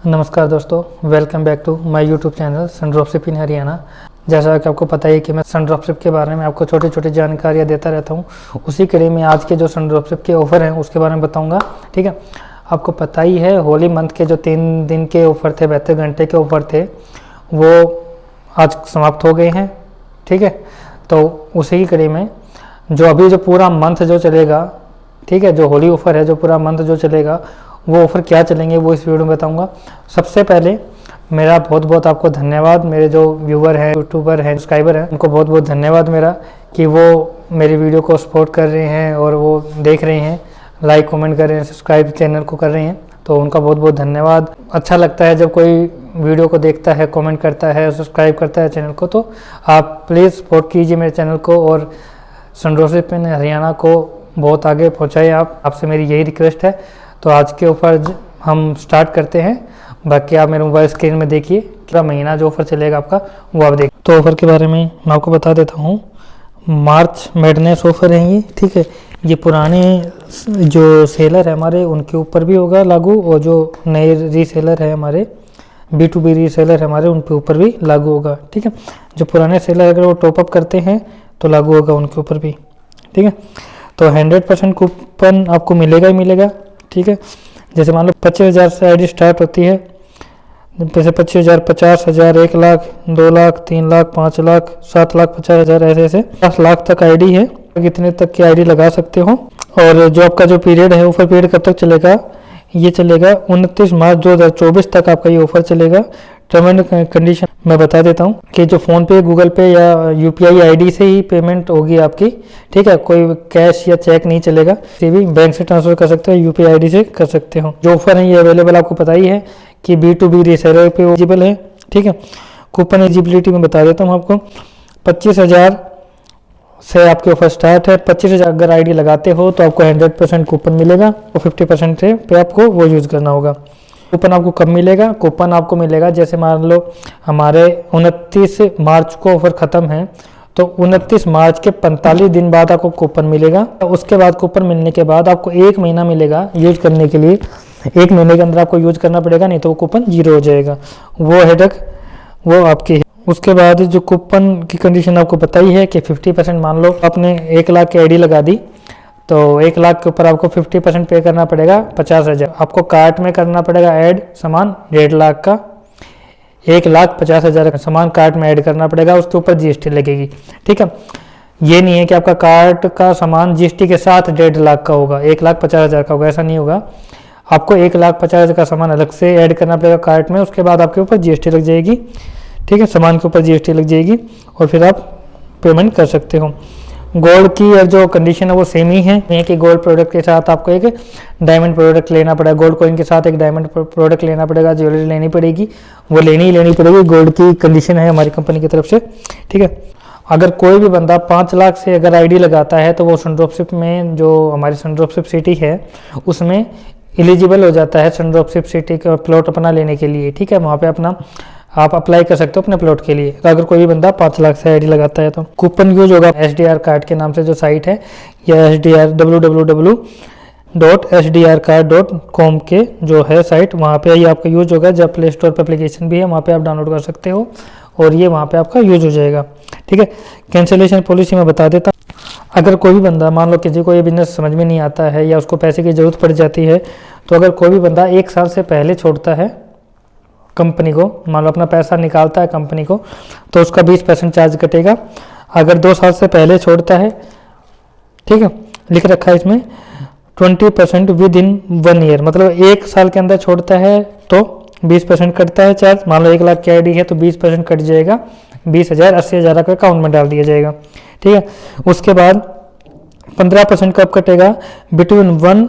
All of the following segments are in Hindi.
नमस्कार दोस्तों, welcome back to my YouTube channel sun dropship in Haryana. जैसा कि आपको पता है कि मैं सन ड्रॉपशिप के बारे में आपको छोटी छोटी जानकारियाँ देता रहता हूँ। उसी कड़ी में आज के जो सन ड्रॉपशिप के ऑफ़र हैं उसके बारे में बताऊँगा। ठीक है, आपको पता ही है होली मंथ के जो 3 दिन के ऑफ़र थे, 72 घंटे के ऑफ़र थे, वो आज समाप्त हो गए हैं। ठीक है, तो उसी की कड़ी में जो अभी जो पूरा मंथ जो चलेगा, ठीक है, जो होली ऑफ़र है, जो पूरा मंथ जो चलेगा वो ऑफ़र क्या चलेंगे वो इस वीडियो में बताऊंगा। सबसे पहले मेरा बहुत बहुत आपको धन्यवाद। मेरे जो व्यूवर हैं, यूट्यूबर हैं, सब्सक्राइबर हैं, उनको बहुत बहुत धन्यवाद मेरा कि वो मेरी वीडियो को सपोर्ट कर रहे हैं और वो देख रहे हैं, लाइक कमेंट कर रहे हैं, सब्सक्राइब चैनल को कर रहे हैं, तो उनका बहुत बहुत धन्यवाद। अच्छा लगता है जब कोई वीडियो को देखता है, कमेंट करता है, सब्सक्राइब करता है चैनल को, तो आप प्लीज़ सपोर्ट कीजिए मेरे चैनल को और सन ड्रॉपशिप इन हरियाणा को बहुत आगे पहुँचाए। आपसे मेरी यही रिक्वेस्ट है। तो आज के ऑफ़र हम स्टार्ट करते हैं। बाकी आप मेरे मोबाइल स्क्रीन में देखिए, पूरा महीना जो ऑफ़र चलेगा आपका वो आप देखिए। तो ऑफ़र के बारे में मैं आपको बता देता हूँ। मार्च मैडनेस ऑफ़र है ये। ठीक है, ये पुराने जो सेलर है हमारे उनके ऊपर भी होगा लागू, और जो नए रीसेलर है हमारे, B2B रीसेलर है हमारे, उन पे ऊपर भी लागू होगा। ठीक है, जो पुराने सेलर अगर वो टॉपअप करते हैं तो लागू होगा उनके ऊपर भी। ठीक है, तो 100% कूपन आपको मिलेगा ही मिलेगा। ठीक है, जैसे मान लो 25,000 से आईडी स्टार्ट होती है, जैसे 25,000, 50,000, 1 लाख, 2 लाख, 3 लाख, 5 लाख, 7 लाख 50,000, ऐसे ऐसे 10 लाख तक आईडी है। कितने तक की आईडी लगा सकते हो। और जो आपका जो पीरियड है, ऑफर पीरियड कब तक चलेगा, ये चलेगा 29 मार्च 2024 तक आपका ये ऑफर चलेगा। टर्म एंड कंडीशन मैं बता देता हूँ कि जो फ़ोन पे, गूगल पे या UPI आईडी से ही पेमेंट होगी आपकी। ठीक है, कोई कैश या चेक नहीं चलेगा, किसी भी बैंक से ट्रांसफर कर सकते हो, UPI आईडी से कर सकते हो। जो ऑफर है ये अवेलेबल आपको पता ही है कि B2B रीसेलर पे एलिजिबल है। ठीक है, कूपन एलिजिबिलिटी में बता देता हूँ आपको। 25,000 से आपके ऑफर स्टार्ट है। 25,000 अगर आईडी लगाते हो तो आपको 100% कूपन मिलेगा और 50% पे आपको वो यूज़ करना होगा। कूपन आपको कब मिलेगा? कूपन आपको मिलेगा जैसे मान लो हमारे 29 मार्च को ऑफर ख़त्म है, तो 29 मार्च के 45 दिन बाद आपको कूपन मिलेगा। उसके बाद कूपन मिलने के बाद आपको 1 महीना मिलेगा यूज करने के लिए। 1 महीने के अंदर आपको यूज करना पड़ेगा, नहीं तो वो कूपन 0 हो जाएगा। वो हेडक वो आपकी है। उसके बाद जो कूपन की कंडीशन आपको पता ही है कि 50%, मान लो आपने 1 लाख की आईडी लगा दी तो 1 लाख के ऊपर आपको 50% पे करना पड़ेगा, 50,000 आपको कार्ट में करना पड़ेगा ऐड सामान 1.5 लाख का। 1,50,000 का सामान कार्ट में ऐड करना पड़ेगा, उसके ऊपर GST लगेगी। ठीक है, ये नहीं है कि आपका कार्ट का सामान GST के साथ 1.5 लाख का होगा, 1,50,000 का होगा, ऐसा नहीं होगा। आपको 1,50,000 का सामान अलग से ऐड करना पड़ेगा कार्ट में, उसके बाद आपके ऊपर GST लग जाएगी। ठीक है, सामान के ऊपर GST लग जाएगी और फिर आप पेमेंट कर सकते हो। गोल्ड की और जो कंडीशन है वो सेम ही है कि गोल्ड प्रोडक्ट के साथ आपको एक डायमंड प्रोडक्ट लेना पड़ेगा। गोल्ड कॉइन के साथ एक डायमंड प्रोडक्ट लेना पड़ेगा, ज्वेलरी लेनी पड़ेगी, वो लेनी पड़ेगी। गोल्ड की कंडीशन है हमारी कंपनी की तरफ से। ठीक है, अगर कोई भी बंदा 5 लाख से अगर आईडी लगाता है तो वो सन ड्रॉपशिप में, जो हमारी सन ड्रॉपशिप सिटी है उसमें एलिजिबल हो जाता है सन ड्रॉपशिप सिटी का प्लॉट अपना लेने के लिए। ठीक है, वहाँ पे अपना आप अप्लाई कर सकते हो अपने प्लॉट के लिए, तो अगर कोई भी बंदा 5 लाख से आईडी लगाता है तो कूपन यूज होगा SDR कार्ड के नाम से जो साइट है, या SDR www.sdrcard.com के जो है साइट, वहाँ पे ही आपका यूज होगा। जब प्ले स्टोर पर एप्लीकेशन भी है, वहाँ पे आप डाउनलोड कर सकते हो और ये वहाँ पे आपका यूज हो जाएगा। ठीक है, कैंसिलेशन पॉलिसी में बता देता हूँ। अगर कोई भी बंदा, मान लो किसी को ये बिजनेस समझ में नहीं आता है या उसको पैसे की ज़रूरत पड़ जाती है, तो अगर कोई भी बंदा 1 साल से पहले छोड़ता है कंपनी को, मान लो अपना पैसा निकालता है कंपनी को, तो उसका 20% चार्ज कटेगा। अगर 2 साल से पहले छोड़ता है, ठीक है, लिख रखा है इसमें 20% विद इन 1 ईयर, मतलब 1 साल के अंदर छोड़ता है तो 20% कटता है चार्ज। मान लो 1 लाख की आईडी है तो 20% कट जाएगा, 20,000, 80,000 का अकाउंट में डाल दिया जाएगा। ठीक है, उसके बाद 15% कब कटेगा? बिटवीन 1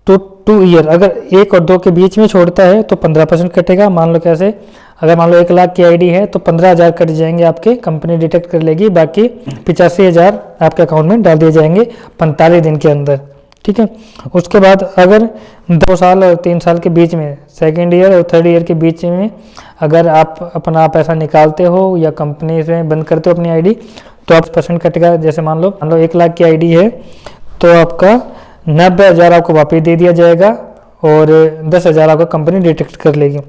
to 2 ईयर, अगर 1 और 2 के बीच में छोड़ता है तो 15% कटेगा। मान लो कैसे, अगर मान लो 1 लाख की आईडी है तो 15,000 कट जाएंगे आपके, कंपनी डिटेक्ट कर लेगी, बाकी 85,000 आपके अकाउंट में डाल दिए जाएंगे 45 दिन के अंदर। ठीक है, उसके बाद अगर 2 साल और 3 साल के बीच में, 2nd ईयर और 3rd ईयर के बीच में अगर आप अपना पैसा निकालते हो या कंपनी से बंद करते हो अपनी आईडी, तो आप % कटेगा। जैसे मान लो 1 लाख की आईडी है तो आपका 90,000 आपको वापस दे दिया जाएगा और 10,000 आपका कंपनी डिटेक्ट कर लेगी।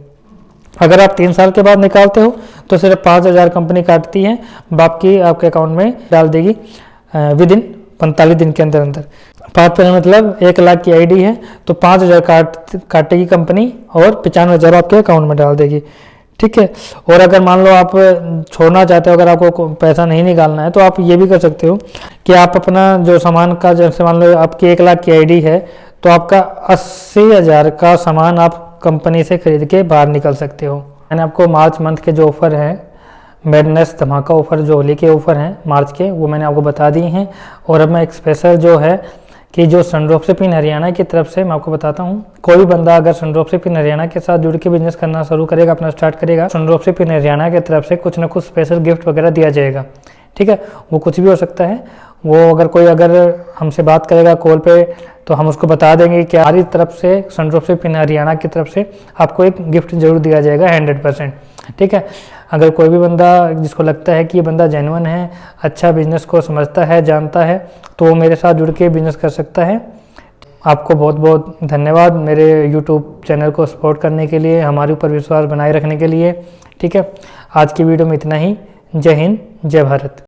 अगर आप 3 साल के बाद निकालते हो तो सिर्फ 5,000 कंपनी काटती है, बाकी आपके अकाउंट में डाल देगी विद इन 45 दिन के अंदर अंदर। 5% मतलब 1 लाख की आईडी है तो 5,000 काटेगी कंपनी और 95,000 आपके अकाउंट में डाल देगी। ठीक है। और अगर मान लो आप छोड़ना चाहते हो, अगर आपको पैसा नहीं निकालना है, तो आप ये भी कर सकते हो कि आप अपना जो सामान का, जैसे मान लो आपकी 1 लाख की आईडी है तो आपका 80,000 का सामान आप कंपनी से खरीद के बाहर निकल सकते हो। मैंने आपको मार्च मंथ के जो ऑफ़र हैं, मैडनेस धमाका ऑफ़र, जो होली के ऑफ़र हैं मार्च के, वो मैंने आपको बता दिए हैं। और अब मैं एक स्पेशल जो है कि जो सनड्रॉपशिप इन हरियाणा की तरफ से मैं आपको बताता हूँ, कोई भी बंदा अगर सनड्रॉपशिप इन हरियाणा के साथ जुड़ के बिजनेस करना शुरू करेगा, अपना स्टार्ट करेगा, सनड्रॉपशिप इन हरियाणा की तरफ से कुछ ना कुछ स्पेशल गिफ्ट वगैरह दिया जाएगा। ठीक है। वो कुछ भी हो सकता है। वो अगर हमसे बात करेगा कॉल पे तो हम उसको बता देंगे कि हमारी तरफ से सनड्रॉपशिप इन हरियाणा की तरफ से आपको एक गिफ्ट जरूर दिया जाएगा 100%। ठीक है। अगर कोई भी बंदा जिसको लगता है कि ये बंदा जेन्युइन है, अच्छा बिजनेस को समझता है, जानता है, तो वो मेरे साथ जुड़ के बिजनेस कर सकता है। आपको बहुत बहुत धन्यवाद मेरे यूट्यूब चैनल को सपोर्ट करने के लिए, हमारे ऊपर विश्वास बनाए रखने के लिए। ठीक है। आज की वीडियो में इतना ही। जय हिंद, जय भारत।